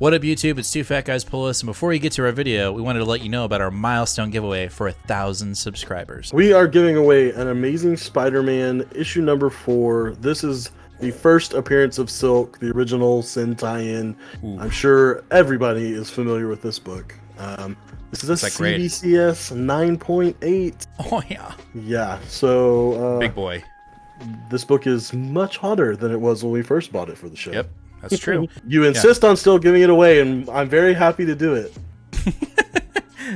What up, YouTube? It's Two Fat Guys Pull Us, and before we get to our video, we wanted to let you know about our milestone giveaway for 1,000 subscribers. We are giving away an Amazing Spider-Man issue number 4. This is the first appearance of Silk, the original Sin tie-in. I'm sure everybody is familiar with this book. This is a CBCS 9.8. Oh, yeah. Yeah, so... Big boy. This book is much hotter than it was when we first bought it for the show. Yep, that's true. You insist on still giving it away, and I'm very happy to do it.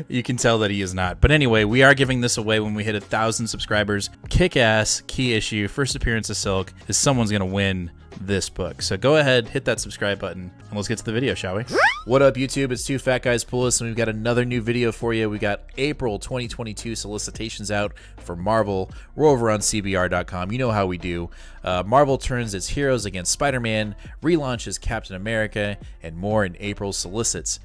You can tell that he is not. But anyway, we are giving this away when we hit 1,000 subscribers. Kick-ass, key issue, first appearance of Silk, is someone's going to win this book. So go ahead, hit that subscribe button, and let's get to the video, shall we? What up, YouTube? It's Two Fat Guys Pull Us, and we've got another new video for you. We got April 2022 solicitations out for Marvel. We're over on CBR.com. You know how we do. Marvel turns its heroes against Spider-Man, relaunches Captain America, and more in April's solicits.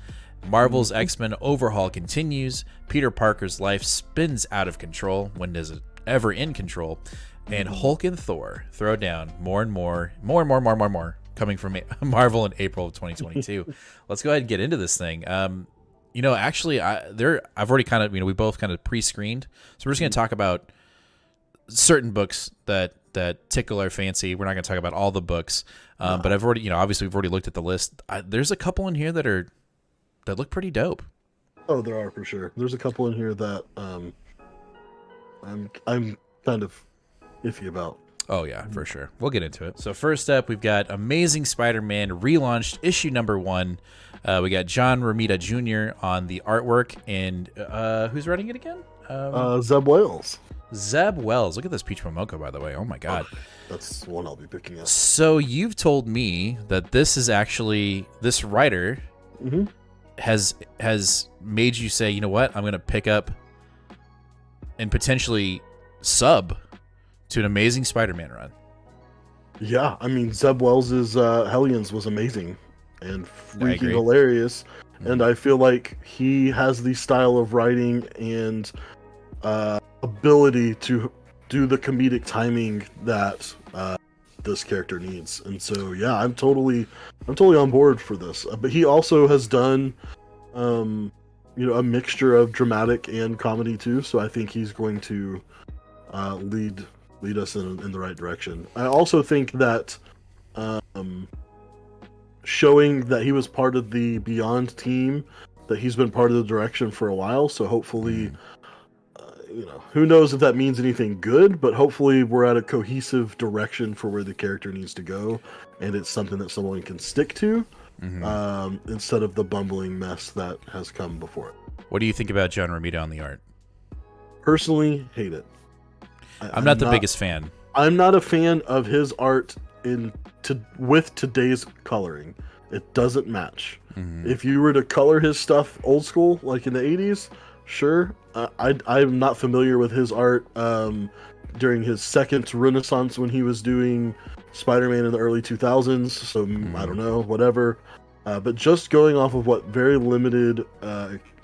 Marvel's X-Men overhaul continues. Peter Parker's life spins out of control. When is it ever in control? And Hulk and Thor throw down more coming from Marvel in April of 2022. Let's go ahead and get into this thing. You know, actually, I've already kind of, we both kind of pre-screened, so we're just going to talk about certain books that tickle our fancy. We're not going to talk about all the books, but I've already, obviously we've already looked at the list. There's a couple in here that look pretty dope. Oh, there are for sure. There's a couple in here that I'm kind of iffy about. Oh yeah, for sure. We'll get into it. So first up, we've got Amazing Spider-Man relaunched issue number 1. We got John Romita Jr. on the artwork, and who's writing it again? Zeb Wells. Zeb Wells. Look at this Peach Momoko, by the way. Oh my god. That's one I'll be picking up. So you've told me that this is actually, this writer has made you say, you know what, I'm going to pick up and potentially sub to an Amazing Spider-Man run. Yeah, I mean, Zeb Wells' Hellions was amazing and freaking hilarious, and I feel like he has the style of writing and ability to do the comedic timing that this character needs. And so, yeah, I'm totally on board for this. But he also has done, a mixture of dramatic and comedy too. So I think he's going to lead us in the right direction. I also think that showing that he was part of the Beyond team, that he's been part of the direction for a while. So hopefully, who knows if that means anything good, but hopefully we're at a cohesive direction for where the character needs to go, and it's something that someone can stick to, instead of the bumbling mess that has come before it. What do you think about John Romita on the art? Personally, hate it. I'm not the biggest fan. I'm not a fan of his art with today's coloring. It doesn't match. If you were to color his stuff old school, like in the 80s, sure. I'm not familiar with his art during his second renaissance when he was doing Spider-Man in the early 2000s, so I don't know, whatever. But just going off of what very limited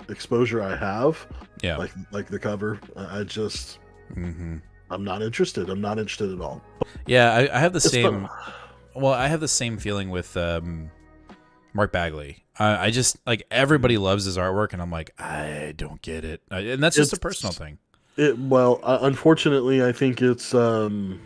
exposure I have, like the cover, I just... I'm not interested. I'm not interested at all. Yeah, I have the same... Well, I have the same feeling with Mark Bagley. I just, like, everybody loves his artwork, and I'm like, I don't get it. And that's just a personal thing. Unfortunately, I think it's... they're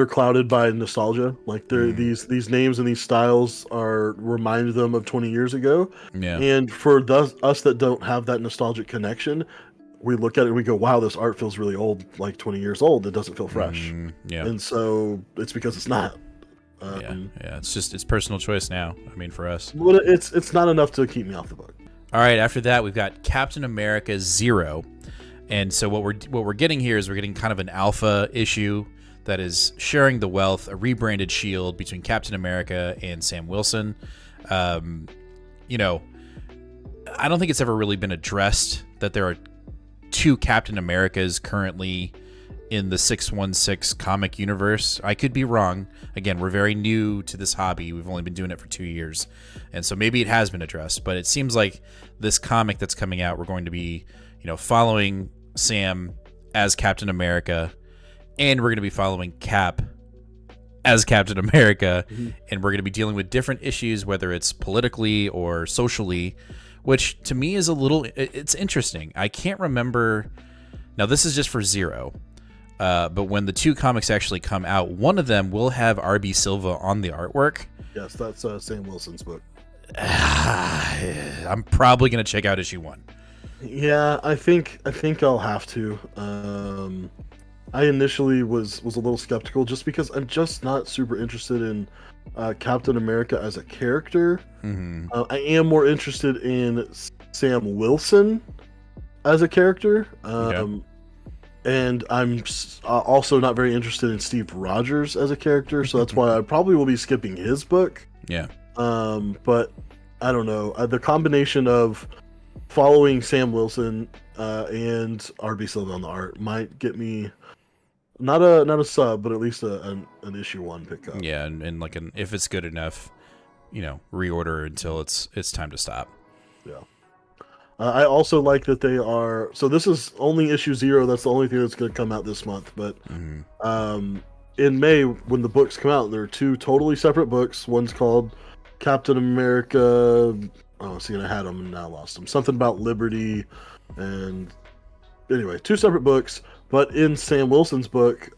clouded by nostalgia. Like, these names and these styles remind them of 20 years ago. Yeah. And for us that don't have that nostalgic connection, we look at it and we go, wow, this art feels really old, like 20 years old. It doesn't feel fresh. Yeah. And so it's because it's not. Yeah. It's personal choice now. I mean, for us. Well, it's not enough to keep me off the book. All right. After that, we've got Captain America 0. And so what we're getting here is we're getting kind of an alpha issue that is sharing the wealth, a rebranded shield between Captain America and Sam Wilson. I don't think it's ever really been addressed that there are 2 Captain Americas currently in the 616 comic universe. I could be wrong. Again, we're very new to this hobby. We've only been doing it for 2 years. And so maybe it has been addressed, but it seems like this comic that's coming out, we're going to be, following Sam as Captain America, and we're going to be following Cap as Captain America, Mm-hmm. and we're going to be dealing with different issues, whether it's politically or socially, which to me is it's interesting. I can't remember. Now, this is just for Zero, but when the two comics actually come out, one of them will have R.B. Silva on the artwork. Yes, that's Sam Wilson's book. I'm probably going to check out issue 1. Yeah, I think I'll have to. I initially was a little skeptical just because I'm just not super interested in Captain America as a character. Mm-hmm. I am more interested in Sam Wilson as a character. Okay. And I'm also not very interested in Steve Rogers as a character, so that's why I probably will be skipping his book. Yeah. But I don't know. The combination of following Sam Wilson and R.B. Silva on the art might get me not a sub, but at least an issue 1 pickup. Yeah, and like if it's good enough, reorder until it's time to stop. Yeah. I also like that they are. So this is only issue 0. That's the only thing that's going to come out this month. But in May, when the books come out, there are 2 totally separate books. One's called Captain America. Oh, see, I had them and now lost them. Something about liberty, and anyway, 2 separate books. But in Sam Wilson's book,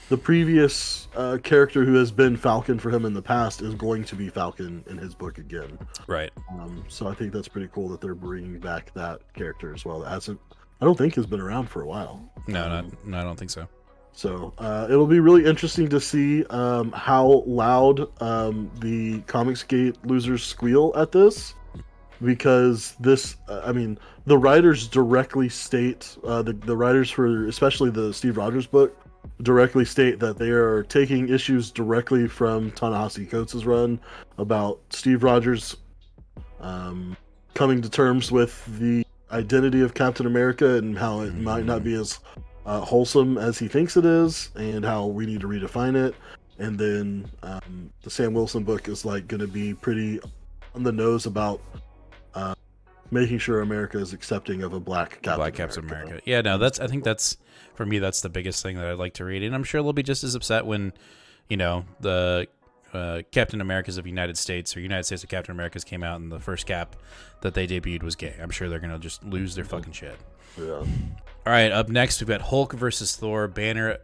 the previous character who has been Falcon for him in the past is going to be Falcon in his book again. Right. So I think that's pretty cool that they're bringing back that character as well. That I don't think has been around for a while. No, I don't think so. So it'll be really interesting to see how loud the Comicsgate losers squeal at this, because this, the writers directly state, the writers for especially the Steve Rogers book directly state that they are taking issues directly from Ta-Nehisi Coates' run about Steve Rogers coming to terms with the identity of Captain America and how it might not be as wholesome as he thinks it is, and how we need to redefine it. And then the Sam Wilson book is like going to be pretty on the nose about making sure America is accepting of a black Captain America. Yeah, no, I think that's, for me, that's the biggest thing that I'd like to read. And I'm sure they'll be just as upset when, the Captain Americas of United States or United States of Captain Americas came out and the first Cap that they debuted was gay. I'm sure they're going to just lose their fucking shit. Yeah. All right, up next, we've got Hulk versus Thor, Banner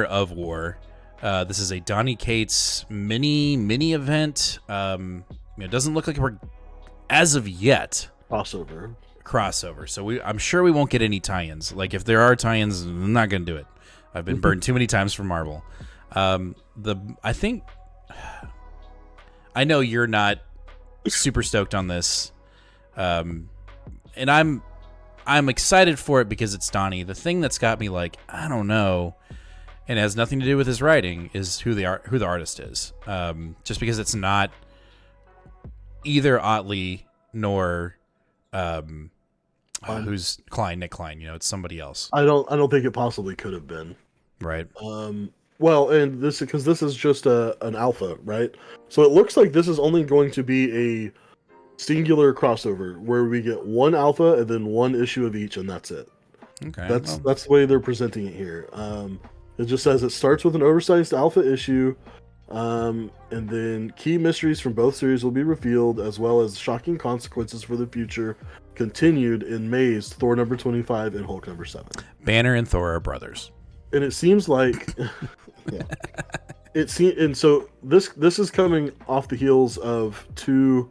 of War. This is a Donny Cates mini event. It doesn't look like we're, as of yet, crossover. So I'm sure we won't get any tie-ins. Like, if there are tie-ins, I'm not gonna do it. I've been burned too many times from Marvel. I know you're not super stoked on this, and I'm excited for it because it's Donnie. The thing that's got me like, I don't know, and it has nothing to do with his writing, is who the artist is. Just because it's not either Otley nor who's Nick Klein. It's somebody else. I don't think it possibly could have been. Right. Well, and this is just an alpha, right? So it looks like this is only going to be a singular crossover where we get one alpha and then one issue of each, and that's it. Okay. That's the way they're presenting it here. It just says it starts with an oversized alpha issue, and then key mysteries from both series will be revealed, as well as shocking consequences for the future continued in May's Thor number 25 and Hulk number 7. Banner and Thor are brothers. And it seems like and so this is coming off the heels of 2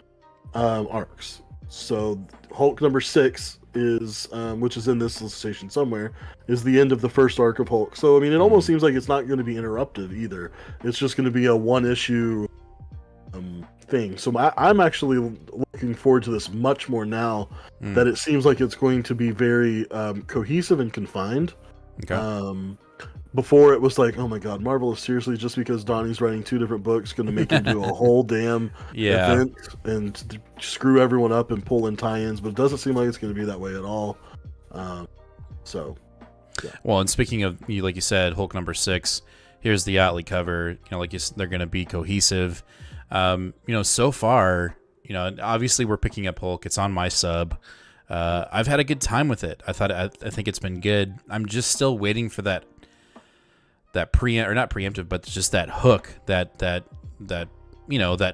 arcs. So Hulk number 6 is which is in this solicitation somewhere, is the end of the first arc of Hulk. So I mean, it almost seems like it's not going to be interruptive either. It's just going to be a one issue thing. So I'm actually looking forward to this much more now that it seems like it's going to be very cohesive and confined. Okay. Before it was like, oh my god, Marvel is seriously, just because Donnie's writing 2 different books, going to make him do a whole damn event and screw everyone up and pull in tie-ins, but it doesn't seem like it's going to be that way at all. So, yeah. Well, and speaking of, like you said, Hulk number 6, here's the Otley cover. They're going to be cohesive. So far, obviously we're picking up Hulk. It's on my sub. I've had a good time with it. I think it's been good. I'm just still waiting for that not preemptive, but just that hook, that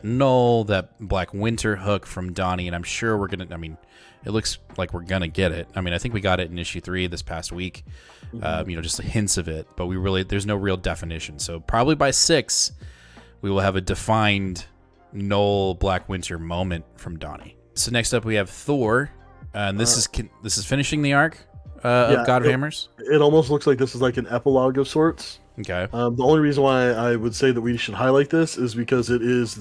Null, that Black Winter hook from Donnie, and I'm sure we're gonna. I mean, it looks like we're gonna get it. I mean, I think we got it in issue 3 this past week. Just hints of it, but there's no real definition. So probably by 6, we will have a defined Null Black Winter moment from Donnie. So next up we have Thor, and this is finishing the arc of God of Hammers. It almost looks like this is like an epilogue of sorts. Okay. The only reason why I would say that we should highlight this is because it is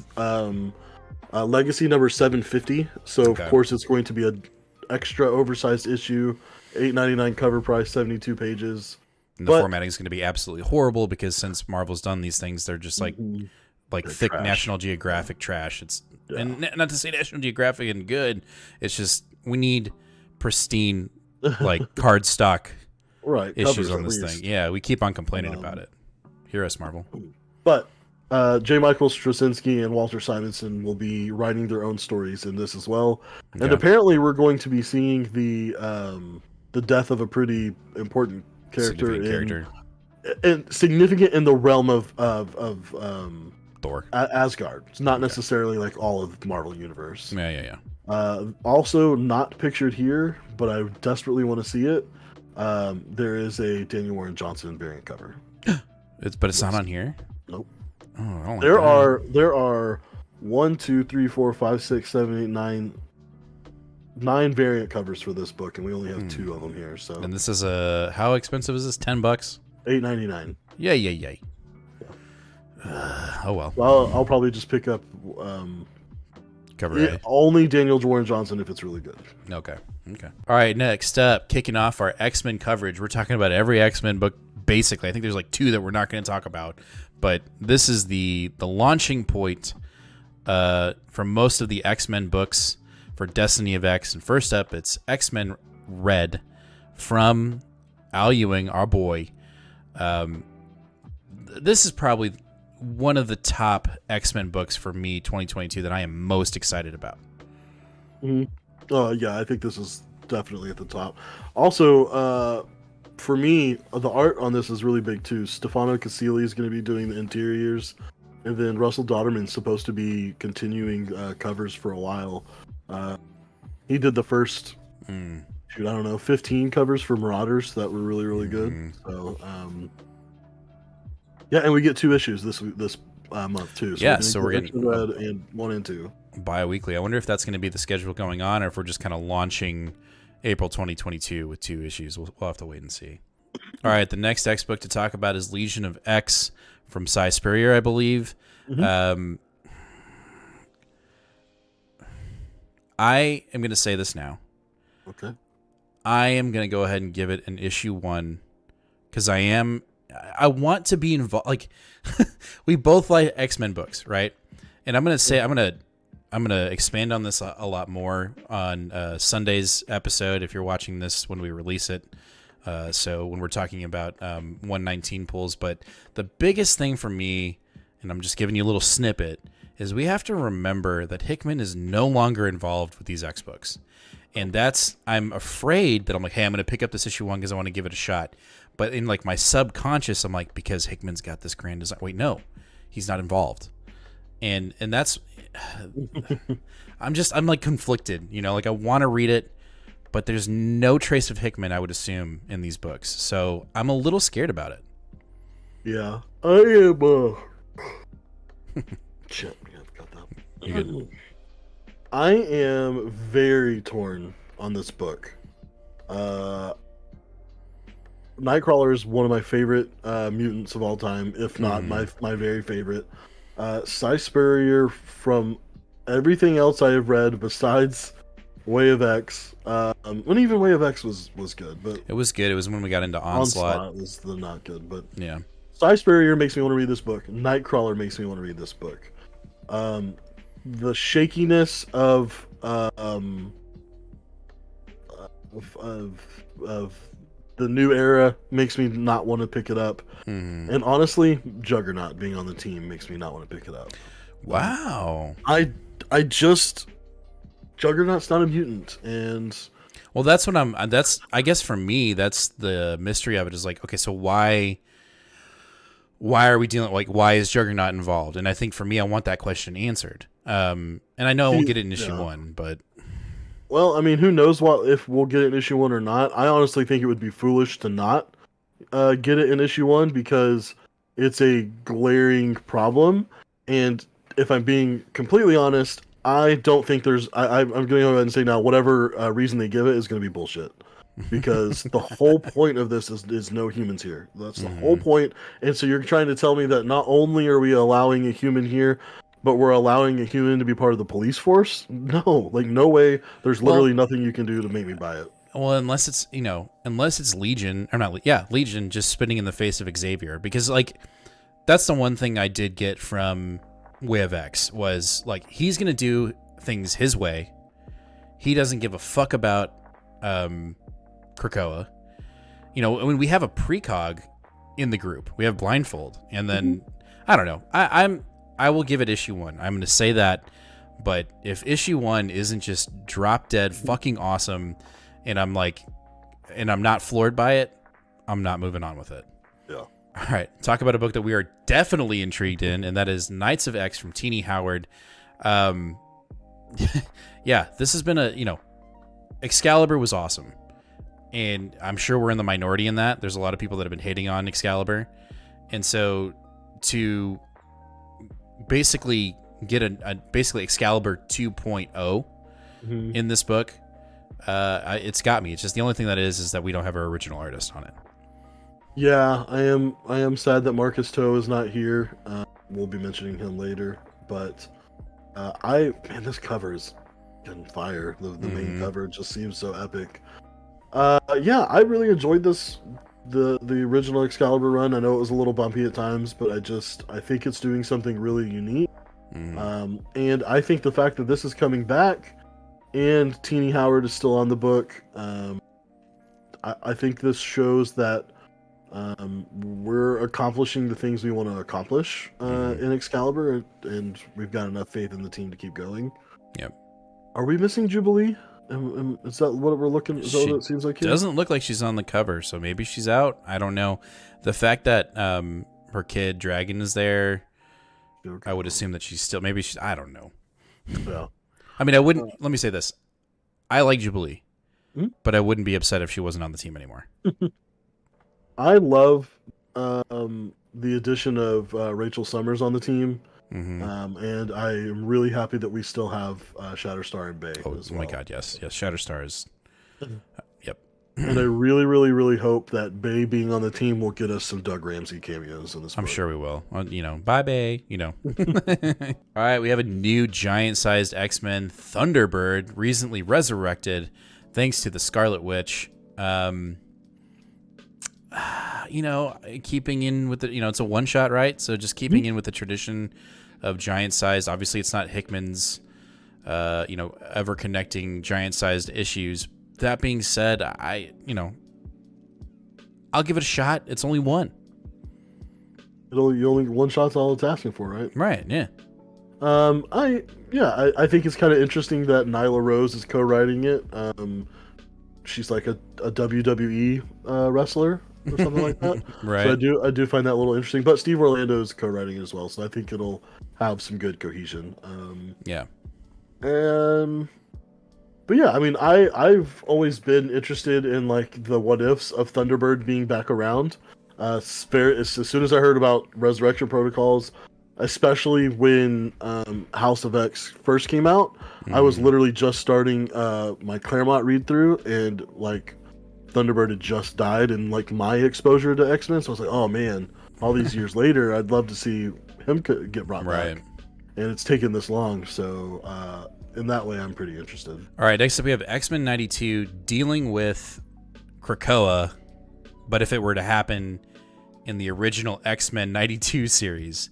legacy number 750. So of course it's going to be an extra oversized issue, $8.99 cover price, 72 pages. And the formatting is going to be absolutely horrible because since Marvel's done these things, they're just like thick trash. National Geographic trash. And not to say National Geographic isn't good. It's just we need pristine like cardstock. Right, issues on this thing. Yeah, we keep on complaining about it. Hear us, Marvel. But J. Michael Straczynski and Walter Simonson will be writing their own stories in this as well. Okay. And apparently we're going to be seeing the death of a pretty important character. And significant in the realm of Thor. Asgard. It's not necessarily like all of the Marvel Universe. Yeah. Also not pictured here, but I desperately want to see it. There is a Daniel Warren Johnson variant cover. It's not on here. Nope. Oh, I don't like there are 1, 2, 3, 4, 5, 6, 7, 8, 9 variant covers for this book, and we only have 2 of them here. So. And this is how expensive is this? $10? $8.99. Yay. Oh well. Well, I'll probably just pick up cover A. Only Daniel Warren Johnson if it's really good. Okay. All right, next up, kicking off our X-Men coverage. We're talking about every X-Men book, basically. I think there's like 2 that we're not going to talk about, but this is the launching point for most of the X-Men books for Destiny of X. And first up, it's X-Men Red from Al Ewing, our boy. This is probably one of the top X-Men books for me, 2022, that I am most excited about. Yeah, I think this is definitely at the top. Also, for me, the art on this is really big too. Stefano Casilli is going to be doing the interiors, and then Russell Dodderman's supposed to be continuing covers for a while. He did the first, 15 covers for Marauders that were really, really good. So, yeah, and we get 2 issues this month too. So we're getting Red and 1 and 2 bi-weekly. I wonder if that's going to be the schedule going on, or if we're just kind of launching April 2022 with 2 issues. We'll have to wait and see. All right, the next X book to talk about is Legion of X from Cy Spurrier, I believe. I am going to say this now. Okay. I am going to go ahead and give it an issue 1 because I want to be involved. Like, we both like X-Men books, right? And I'm going to say, I'm going to expand on this a lot more on Sunday's episode if you're watching this when we release it. So when we're talking about 119 pulls. But the biggest thing for me, and I'm just giving you a little snippet, is we have to remember that Hickman is no longer involved with these X books. And I'm afraid that I'm like, hey, I'm going to pick up this issue 1 because I want to give it a shot. But in like my subconscious, I'm like, because Hickman's got this grand design. Wait, no, he's not involved. And that's, I'm like conflicted, like I want to read it, but there's no trace of Hickman, I would assume, in these books. So I'm a little scared about it. Yeah, I am. Shit, I got that. You're good. I am very torn on this book. Nightcrawler is one of my favorite mutants of all time, if not my very favorite. Cy Spurrier, from everything else I have read besides Way of X, when even Way of X was good, but it was good. It was when we got into Onslaught. Was the not good, but yeah. Cy Spurrier makes me want to read this book. Nightcrawler makes me want to read this book. The shakiness of the new era makes me not want to pick it up. And honestly, Juggernaut being on the team makes me not want to pick it up. Wow. I Juggernaut's not a mutant, and well, that's what I guess for me, that's the mystery of it, is like, okay, so why why are we dealing, like, why is Juggernaut involved? And I think for me, I want that question answered. And I know we'll get it in issue 1, but. Well, I mean, who knows if we'll get it in issue 1 or not. I honestly think it would be foolish to not get it in issue 1 because it's a glaring problem. And if I'm being completely honest, I don't think I'm going to go ahead and say now, whatever reason they give it is going to be bullshit. Because the whole point of this is no humans here. That's the whole point. And so you're trying to tell me that not only are we allowing a human here, but we're allowing a human to be part of the police force? No, like, no way. There's literally nothing you can do to make me buy it. Well, unless it's Legion, or not, Legion just spitting in the face of Xavier. Because, like, that's the one thing I did get from Way of X was, like, he's going to do things his way. He doesn't give a fuck about Krakoa. You know, when we have a precog in the group, we have Blindfold, and then I don't know. I will give it issue 1. I'm going to say that, but if issue 1 isn't just drop dead fucking awesome, and I'm not floored by it, I'm not moving on with it. Yeah. All right, talk about a book that we are definitely intrigued in, and that is Knights of X from Teenie Howard. Yeah, this has been Excalibur was awesome. And I'm sure we're in the minority in that. There's a lot of people that have been hating on Excalibur. And so to basically get basically Excalibur 2.0 in this book, it's got me. It's just the only thing that is that we don't have our original artist on it. Yeah, I am sad that Marcus Toe is not here. We'll be mentioning him later. But this cover is on fire. The main cover just seems so epic. Yeah, I really enjoyed the original Excalibur run. I know it was a little bumpy at times, but I think it's doing something really unique. And I think the fact that this is coming back and Teenie Howard is still on the book, I think this shows that we're accomplishing the things we want to accomplish in Excalibur, and we've got enough faith in the team to keep going. Yep. Are we missing Jubilee? Is that what we're looking? Is that what it seems like here? Doesn't look like she's on the cover, so maybe she's out. I don't know. The fact that her kid Dragon is there, I would assume that she's still. Maybe she's. I don't know. Yeah. I mean, I wouldn't. Let me say this: I like Jubilee, but I wouldn't be upset if she wasn't on the team anymore. I love the addition of Rachel Summers on the team. And I am really happy that we still have Shatterstar and Bay. Oh my God, yes, Shatterstar is. Yep. And I really, really, really hope that Bay being on the team will get us some Doug Ramsey cameos in this book. I'm sure we will. Bye, Bay. All right, we have a new giant-sized X-Men, Thunderbird, recently resurrected, thanks to the Scarlet Witch. Keeping in with the, it's a one-shot, right? So just keeping in with the tradition of giant-sized. Obviously, it's not Hickman's, ever connecting giant-sized issues. That being said, I'll give it a shot. It's only one. Only one shot's all it's asking for, right? Right. Yeah. I think it's kind of interesting that Nyla Rose is co-writing it. She's like a WWE wrestler or something like that. Right. So I do find that a little interesting. But Steve Orlando is co-writing it as well, so I think it'll have some good cohesion. Yeah. But yeah, I mean, I've always been interested in like the what ifs of Thunderbird being back around. As soon as I heard about Resurrection Protocols, especially when House of X first came out, I was literally just starting my Claremont read through, and like Thunderbird had just died, and like my exposure to X-Men, so I was like, oh man, all these years later, I'd love to see him get brought back. And it's taken this long, so in that way, I'm pretty interested. All right, next up we have X-Men 92 dealing with Krakoa, but if it were to happen in the original X-Men 92 series.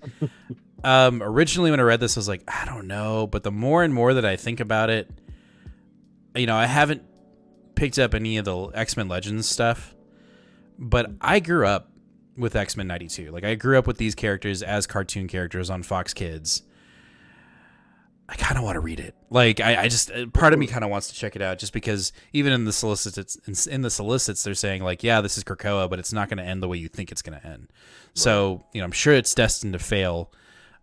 Originally when I read this, I was like, I don't know, but the more and more that I think about it, I haven't picked up any of the X-Men Legends stuff, but I grew up with X-Men 92. Like, I grew up with these characters as cartoon characters on Fox Kids. I kind of want to read it. Like, I just, part of me kind of wants to check it out, just because even in the solicits, they're saying like, yeah, this is Krakoa, but it's not going to end the way you think it's going to end. Right. So, I'm sure it's destined to fail.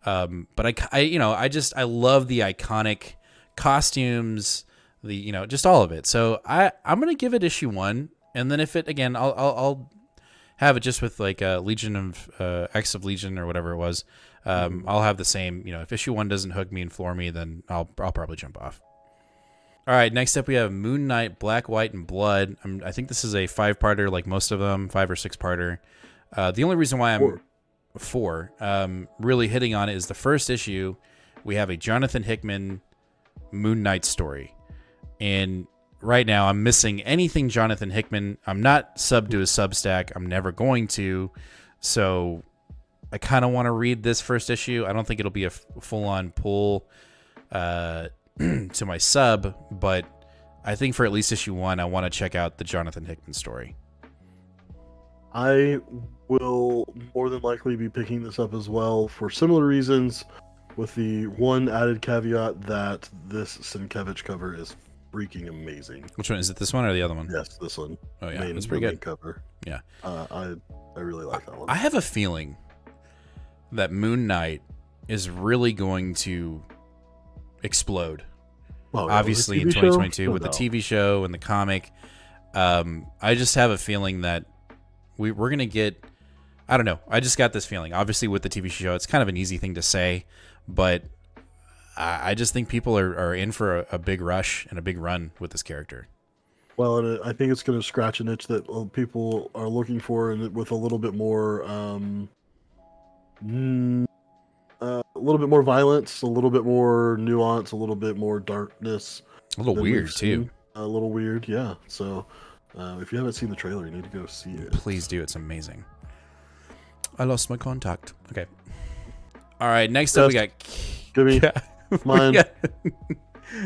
But I love the iconic costumes, just all of it. So I'm going to give it issue 1. And then if it, again, I'll have it just with like Legion of X of Legion or whatever it was. I'll have the same, if issue 1 doesn't hook me and floor me, then I'll probably jump off. All right, next up we have Moon Knight, Black, White, and Blood. I think this is a 5-parter, like most of them, 5 or 6-parter. The only reason why I'm 4 really hitting on it is the first issue. We have a Jonathan Hickman Moon Knight story, and right now I'm missing anything Jonathan Hickman. I'm not subbed to his Substack. I'm never going to, so I kind of want to read this first issue. I don't think it'll be a full-on pull to my sub, but I think for at least issue 1, I want to check out the Jonathan Hickman story. I will more than likely be picking this up as well for similar reasons, with the one added caveat that this Sienkiewicz cover is freaking amazing. Which one is it? This one or the other one? Yes, this one. Oh yeah, it's pretty good cover. Yeah, I really like that one. I have a feeling that Moon Knight is really going to explode. Well, obviously in 2022 with the TV show and the comic. I just have a feeling that we're going to get, I don't know. I just got this feeling. Obviously with the TV show, it's kind of an easy thing to say, but I just think people are in for a big rush and a big run with this character. Well, and I think it's going to scratch an itch that people are looking for, and with a little bit more, violence, a little bit more nuance, a little bit more darkness. A little weird too. A little weird, yeah. So, if you haven't seen the trailer, you need to go see it. Please do. It's amazing. I lost my contact. Okay. All right. Next up, we got. Give me mine.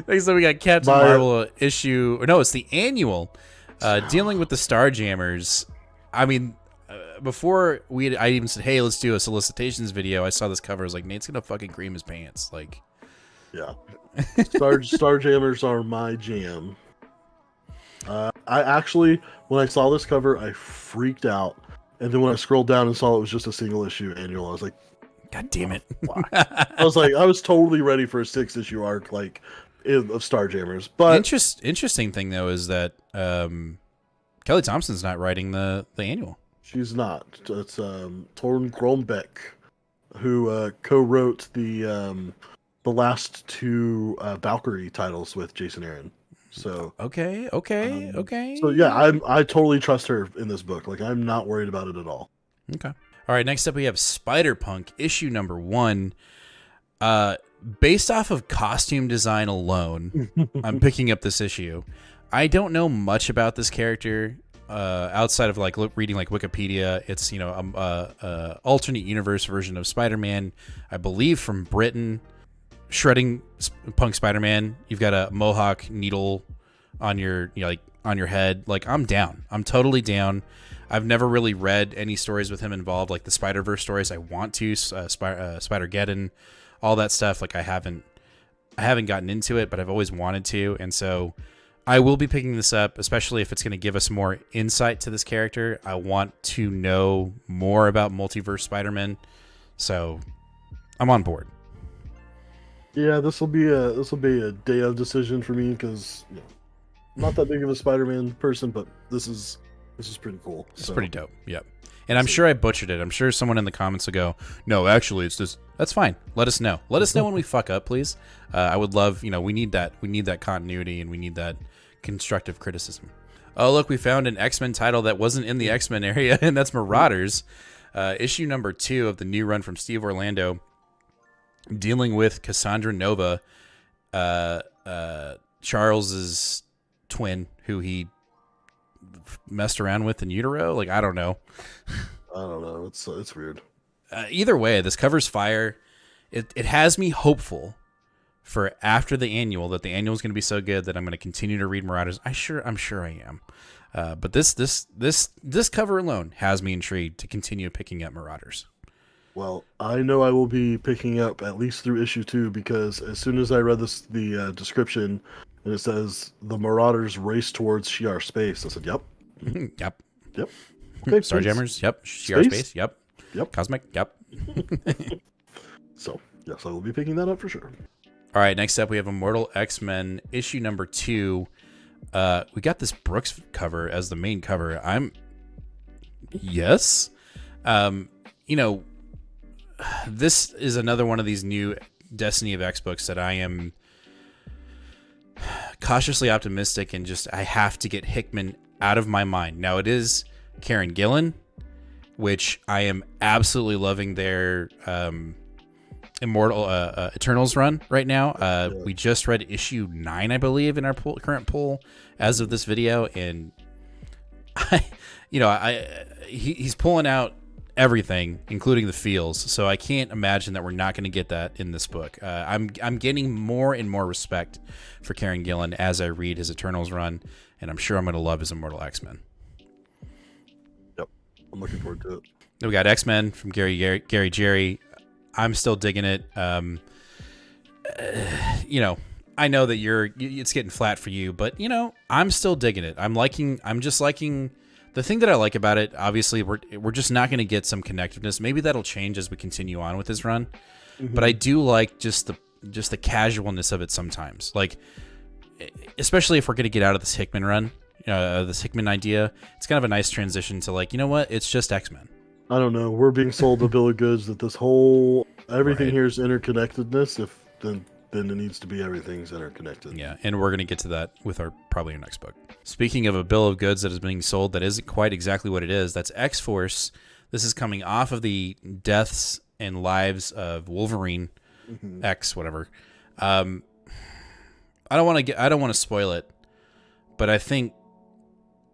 Next up, we got Captain Marvel issue. Or no, it's the annual. Dealing with the Starjammers. I mean, before I even said, "Hey, let's do a solicitations video." I saw this cover. I was like, "Nate's gonna fucking cream his pants." Like, yeah. Starjammers are my jam. I actually, when I saw this cover, I freaked out, and then when I scrolled down and saw it was just a single issue annual, I was like, "God damn it!" I was totally ready for a 6-issue arc of Starjammers. But interesting thing though is that Kelly Thompson's not writing the annual. She's not. It's Torn Grombeck, who co-wrote the last 2 Valkyrie titles with Jason Aaron. So okay. So yeah, I totally trust her in this book. Like, I'm not worried about it at all. Okay. All right. Next up, we have Spider-Punk issue number 1. Based off of costume design alone, I'm picking up this issue. I don't know much about this character outside of reading Wikipedia. It's alternate universe version of Spider-Man, I believe from Britain. Shredding Punk Spider-Man. You've got a mohawk needle on your on your head. Like, I'm down. I'm totally down. I've never really read any stories with him involved, like the Spider-Verse stories. I want to Spider-Geddon, all that stuff. Like, I haven't gotten into it, but I've always wanted to, and so I will be picking this up, especially if it's going to give us more insight to this character. I want to know more about multiverse Spider-Man, so I'm on board. Yeah, this will be a day of decision for me because I'm not that big of a Spider-Man person, but this is pretty cool. It's pretty dope. Yep. And I'm sure I butchered it. I'm sure someone in the comments will go, "No, actually, it's this." That's fine. Let us know. Let us know when we fuck up, please. I would love. We need that. We need that continuity, and we need that constructive criticism. Oh, look, we found an X-Men title that wasn't in the X-Men area, and that's Marauders, issue number 2 of the new run from Steve Orlando. Dealing with Cassandra Nova, Charles's twin, who he messed around with in utero. Like, I don't know. It's weird. Either way, this cover's fire. It has me hopeful for after the annual, that the annual is going to be so good that I'm going to continue to read Marauders. I'm sure I am. But this cover alone has me intrigued to continue picking up Marauders. Well, I know I will be picking up at least through issue 2 because as soon as I read the description and it says the Marauders race towards Shi'ar space, I said, "Yep, Yep. yep, okay, Starjammers. Yep. Shi'ar space. Yep. Yep." Cosmic. Yep. So yes, I will be picking that up for sure. All right. Next up, we have Immortal X-Men issue number 2. We got this Brooks cover as the main cover. Yes. This is another one of these new Destiny of X books that I am cautiously optimistic and just I have to get Hickman out of my mind. Now it is Karen Gillan, which I am absolutely loving their Immortal Eternals run right now. We just read issue 9, I believe, in our current poll as of this video, and he's pulling out everything, including the feels. So I can't imagine that we're not going to get that in this book. I'm getting more and more respect for Karen Gillan as I read his Eternals run, and I'm sure I'm going to love his Immortal X-Men. Yep, I'm looking forward to it. We got X-Men from Gary Jerry. I'm still digging it. I know that it's getting flat for you, but I'm still digging it. I'm just liking the thing that I like about it. Obviously, we're just not going to get some connectiveness. Maybe that'll change as we continue on with his run. Mm-hmm. But I do like just the casualness of it sometimes. Like, especially if we're going to get out of this Hickman run, this Hickman idea, it's kind of a nice transition to like, you know what? It's just X-Men. I don't know. We're being sold a bill of goods that everything here is interconnectedness. Then it needs to be everything's interconnected. Yeah, and we're going to get to that with our next book. Speaking of a bill of goods that is being sold that isn't quite exactly what it is, that's X-Force. This is coming off of the deaths and lives of Wolverine, X, whatever. I don't want to spoil it, but I think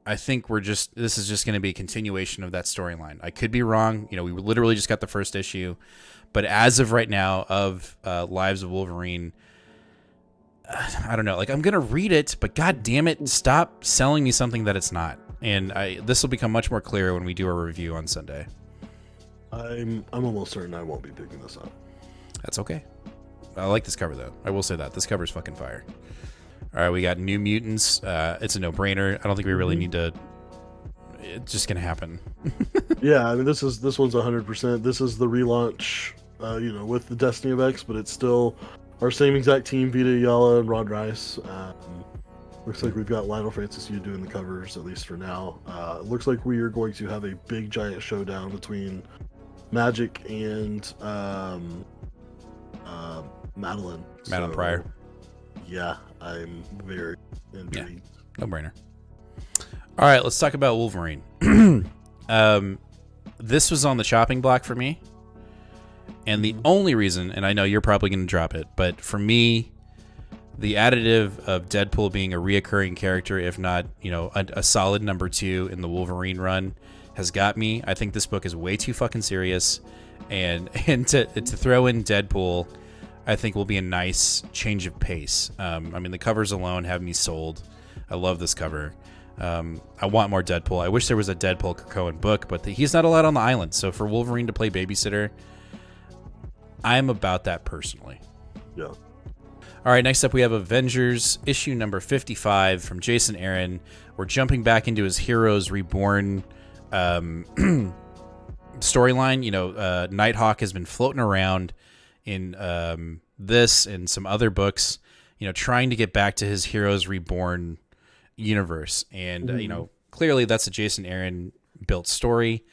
this is just going to be a continuation of that storyline. I could be wrong. We literally just got the first issue, but as of right now of Lives of Wolverine, I don't know. Like, I'm going to read it, but god damn it, stop selling me something that it's not. And this will become much more clear when we do our review on Sunday. I'm almost certain I won't be picking this up. That's okay. I like this cover though. I will say that this cover is fucking fire. All right, we got New Mutants. It's a no-brainer. I don't think we really need to. It's just gonna happen. Yeah, I mean this one's 100%. This is the relaunch, with the Destiny of X, but it's still our same exact team: Vita Ayala and Rod Rice. Looks like we've got Lionel Francis Yu doing the covers, at least for now. It looks like we are going to have a big giant showdown between Magic and Madeline Pryor. Yeah, I'm very intrigued. Yeah, no brainer. All right, let's talk about Wolverine. This was on the chopping block for me. And the only reason, and I know you're probably going to drop it, but for me, the additive of Deadpool being a reoccurring character, if not, a solid number 2 in the Wolverine run, has got me. I think this book is way too fucking serious. And to throw in Deadpool, I think will be a nice change of pace. The covers alone have me sold. I love this cover. I want more Deadpool. I wish there was a Deadpool Krakoan book, but he's not allowed on the island. So for Wolverine to play babysitter, I'm about that personally. Yeah. All right, next up we have Avengers issue number 55 from Jason Aaron. We're jumping back into his Heroes Reborn storyline. Nighthawk has been floating around in this and some other books, trying to get back to his Heroes Reborn universe. And, clearly that's a Jason Aaron built story.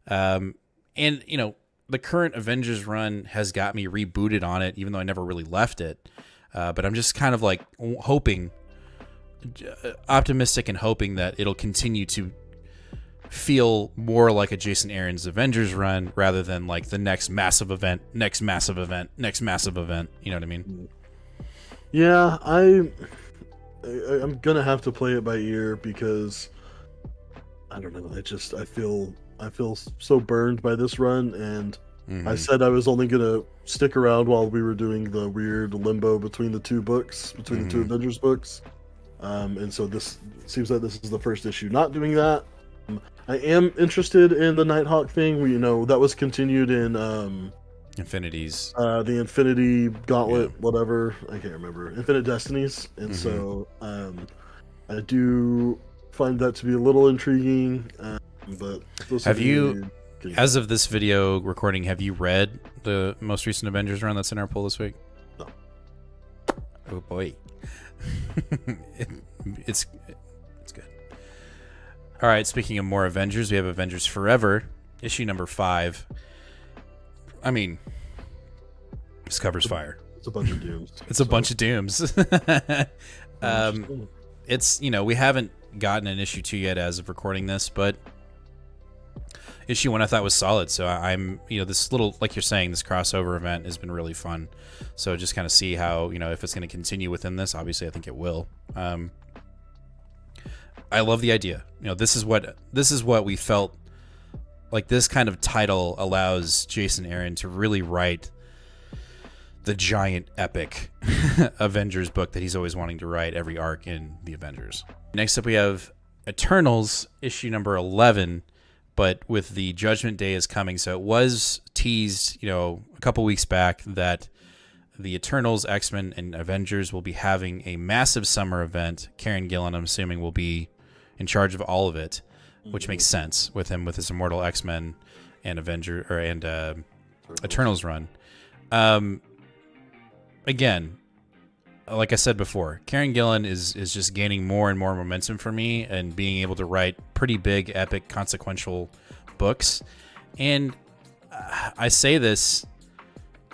The current Avengers run has got me rebooted on it, even though I never really left it. But I'm just kind of like optimistic and hoping that it'll continue to feel more like a Jason Aaron's Avengers run rather than like the next massive event. You know what I mean? Yeah, I'm gonna have to play it by ear because I don't know. I feel so burned by this run, and I said I was only gonna stick around while we were doing the weird limbo between the two books, between the two Avengers books. And so this seems like this is the first issue not doing that. I am interested in the Nighthawk thing. That was continued in Infinities. The Infinity Gauntlet, whatever, I can't remember, Infinite Destinies, and so I do find that to be a little intriguing. But have you, as of this video recording, have you read the most recent Avengers run that's in our poll this week? No. Oh boy. It's good. All right, speaking of more Avengers, we have Avengers Forever, issue number 5. I mean, this cover's fire. It's a bunch of dooms. It's a bunch of dooms. It's, we haven't gotten an issue 2 yet as of recording this, but issue 1 I thought was solid. So I'm, this little, like you're saying, this crossover event has been really fun. So just kind of see how, if it's going to continue within this. Obviously, I think it will. I love the idea. This is what we felt like. This kind of title allows Jason Aaron to really write the giant epic Avengers book that he's always wanting to write, every arc in the Avengers. Next up, we have Eternals, issue number 11, but with the Judgment Day is coming. So it was teased, a couple weeks back that the Eternals, X-Men, and Avengers will be having a massive summer event. Karen Gillan, I'm assuming, will be in charge of all of it, which makes sense with him, with his Immortal X-Men and Eternals run. Again, like I said before, Karen Gillan is just gaining more and more momentum for me and being able to write pretty big, epic, consequential books. And I say this,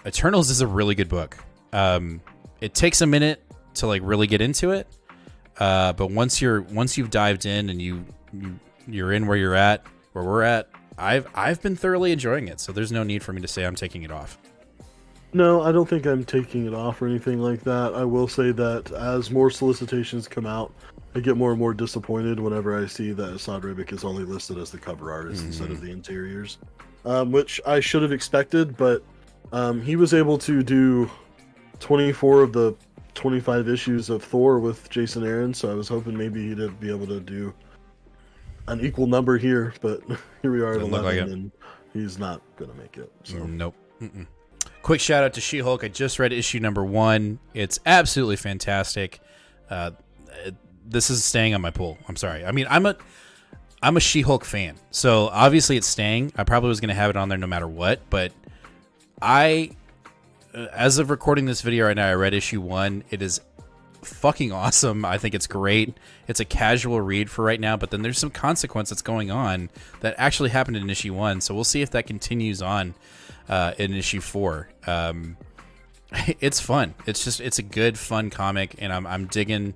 Eternals is a really good book. It takes a minute to really get into it, but once you've dived in and you're in where we're at, I've been thoroughly enjoying it. So there's no need for me to say I'm taking it off. No, I don't think I'm taking it off or anything like that. I will say that as more solicitations come out, I get more and more disappointed whenever I see that Asad Ribic is only listed as the cover artist instead of the interiors, which I should have expected, but he was able to do 24 of the 25 issues of Thor with Jason Aaron, so I was hoping maybe he'd be able to do an equal number here, but here we are at 11, and he's not going to make it. So. Nope. Quick shout out to She-Hulk. I just read issue number 1. It's absolutely fantastic. This is staying on my pool. I'm sorry. I mean, I'm a She-Hulk fan, so obviously it's staying. I probably was going to have it on there no matter what, but as of recording this video right now, I read issue 1. It is fucking awesome. I think it's great. It's a casual read for right now, but then there's some consequence that's going on that actually happened in issue 1, so we'll see if that continues on in issue 4. It's fun. It's a good, fun comic, and I'm digging.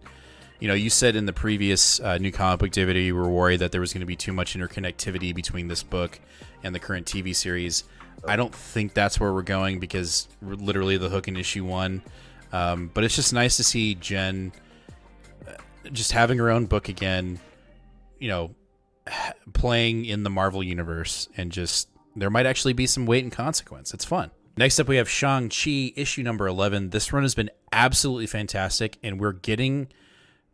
You said in the previous New Comic Book Day video you were worried that there was going to be too much interconnectivity between this book and the current TV series. I don't think that's where we're going, because we're literally the hook in issue 1. But it's just nice to see Jen just having her own book again, playing in the Marvel universe, and just there might actually be some weight and consequence. It's fun. Next up, we have Shang-Chi, issue number 11. This run has been absolutely fantastic, and we're getting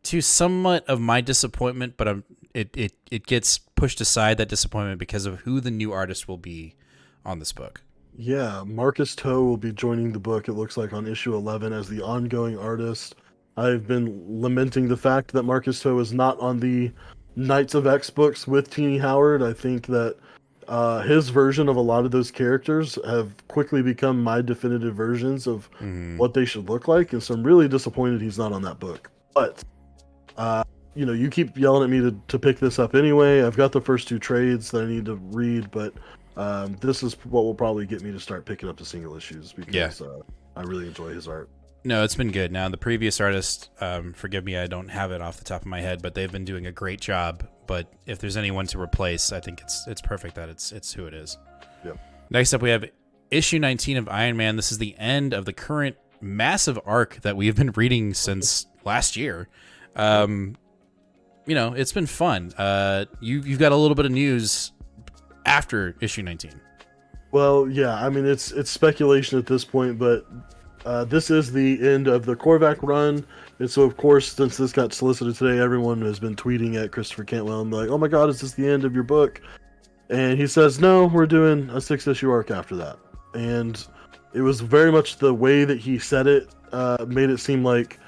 to somewhat of my disappointment, but it gets pushed aside, that disappointment, because of who the new artist will be on this book. Yeah, Marcus Toe will be joining the book, it looks like, on issue 11 as the ongoing artist. I've been lamenting the fact that Marcus Toe is not on the Knights of X books with Teenie Howard. I think that his version of a lot of those characters have quickly become my definitive versions of what they should look like, and so I'm really disappointed he's not on that book. But you keep yelling at me to pick this up anyway. I've got the first 2 trades that I need to read, but this is what will probably get me to start picking up the single issues, because I really enjoy his art. No, it's been good. Now, the previous artist, forgive me, I don't have it off the top of my head, but they've been doing a great job. But if there's anyone to replace, I think it's perfect that it's who it is. Yep. Next up, we have issue 19 of Iron Man. This is the end of the current massive arc that we've been reading since last year. It's been fun. You've got a little bit of news after issue 19. Well, yeah, I mean, it's speculation at this point, but this is the end of the Korvac run. And so, of course, since this got solicited today, everyone has been tweeting at Christopher Cantwell and like, oh my god, is this the end of your book? And he says, no, we're doing a 6-issue arc after that. And it was very much the way that he said it made it seem like,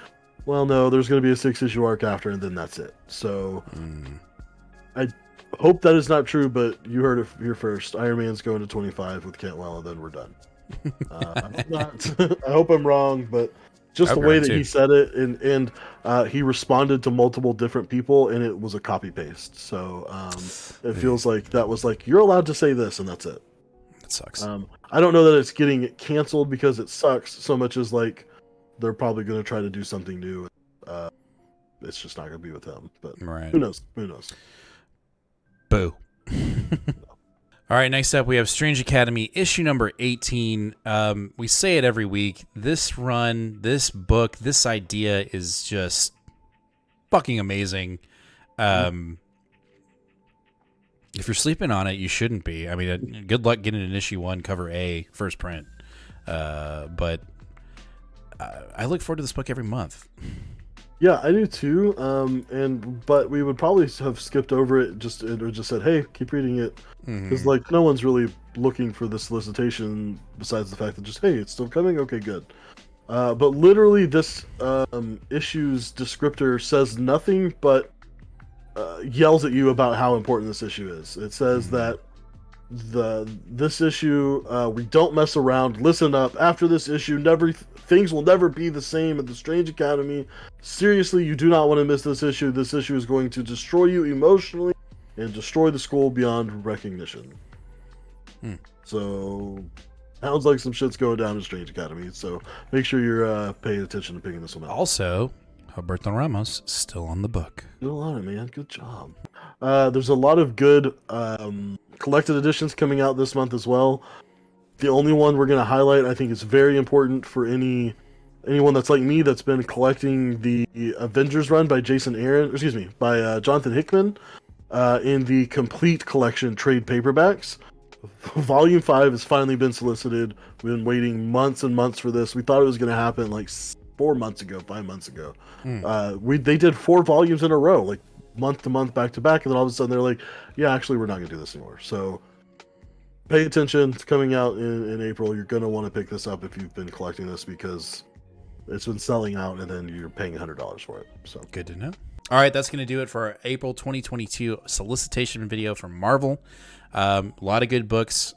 well, no, there's going to be a 6-issue arc after, and then that's it. So I hope that is not true, but you heard it here first. Iron Man's going to 25 with Cantwell, and then we're done. I hope I'm wrong, but just the way that he said it, and he responded to multiple different people, and it was a copy paste. So it feels like that was like, you're allowed to say this, and that's it. That sucks. I don't know that it's getting canceled because it sucks so much as like they're probably going to try to do something new. It's just not going to be with him. But who knows? Who knows? Boo. All right, next up we have Strange Academy, issue number 18. We say it every week. This run, this book, this idea is just fucking amazing. If you're sleeping on it, you shouldn't be. I mean, good luck getting an issue 1, cover A, first print. But I look forward to this book every month. Yeah, I do too. But we would probably have skipped over it or just said, "Hey, keep reading it," because like no one's really looking for the solicitation besides the fact that just, "Hey, it's still coming." Okay, good. But literally, this issue's descriptor says nothing but yells at you about how important this issue is. It says that this issue, we don't mess around. Listen up. After this issue, things will never be the same at the Strange Academy. Seriously, you do not want to miss this issue. This issue is going to destroy you emotionally and destroy the school beyond recognition. So, sounds like some shit's going down in Strange Academy. So make sure you're paying attention to picking this one up. Also, Alberto Ramos still on the book. Still on it, man. Good job. There's a lot of good collected editions coming out this month as well. The only one we're going to highlight, I think, is very important for anyone that's like me that's been collecting the Avengers run by by Jonathan Hickman in the complete collection trade paperbacks. Volume 5 has finally been solicited. We've been waiting months and months for this. We thought it was going to happen like 5 months ago. They did 4 volumes in a row, like month to month, back to back, and then all of a sudden they're like, yeah, actually, we're not going to do this anymore. So pay attention. It's coming out in April. You're going to want to pick this up if you've been collecting this because it's been selling out and then you're paying $100 for it. So good to know. All right, that's going to do it for our April 2022 solicitation video from Marvel. A lot of good books.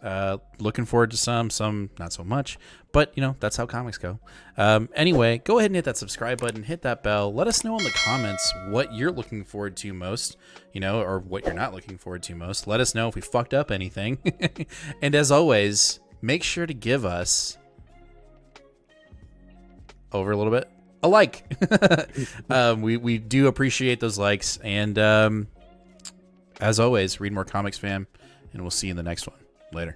Looking forward to some not so much. But, that's how comics go. Anyway, go ahead and hit that subscribe button. Hit that bell. Let us know in the comments what you're looking forward to most, or what you're not looking forward to most. Let us know if we fucked up anything. And as always, make sure to give us, over a little bit, a like. We do appreciate those likes. And as always, read more comics, fam. And we'll see you in the next one. Later.